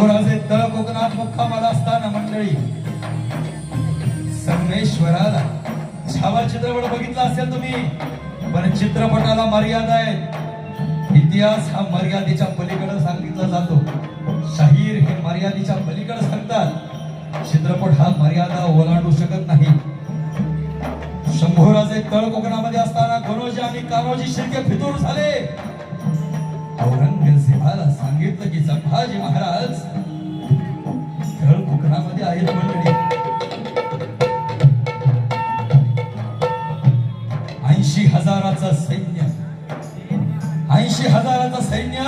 शंभूराजे तळ कोकणात मुक्कामाला असताना मंडळी संगमेश्वराला छावा चित्रपट बघितला असेल तुम्ही, पण चित्रपटाला मर्यादा आहे. इतिहास हा मर्यादेच्या पलीकडे सांगितला जातो. शाहीर हे मर्यादेच्या पलीकडे सांगतात. चित्रपट हा मर्यादा ओलांडू शकत नाही. शंभूराजे तळ कोकणामध्ये असताना गणोजी आणि कान्होजी शिर्के फितूर झाले. औरंगजेबाला सांगितलं की संभाजी महाराज तळ कोकणामध्ये आहेत मंडळी. 80,000चं सैन्य, 80,000चं सैन्य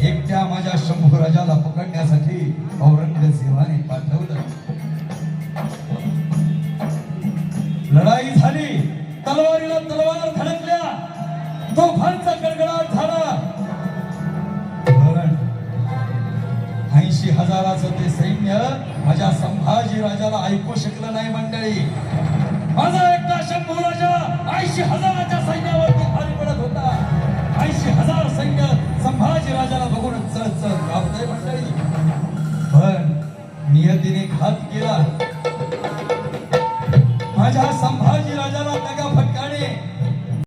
एकट्या माझ्या शंभूराजाला पकडण्यासाठी औरंगजेबाने पाठवलं. लढाई झाली, तलवारीला तलवार धडकल्या, तोफांचा गडगडाट झाला. पण 80,000चं ते सैन्य माझ्या संभाजी राजाला ऐकू शकलं नाही मंडळी. माझा एकटा शंभूराजा 80,000च्या सैन्यावरती भारी पडत होता. 80,000 सैन्य संभाजी राजाला बघून चढ चढ कापतंय मंडळी. पण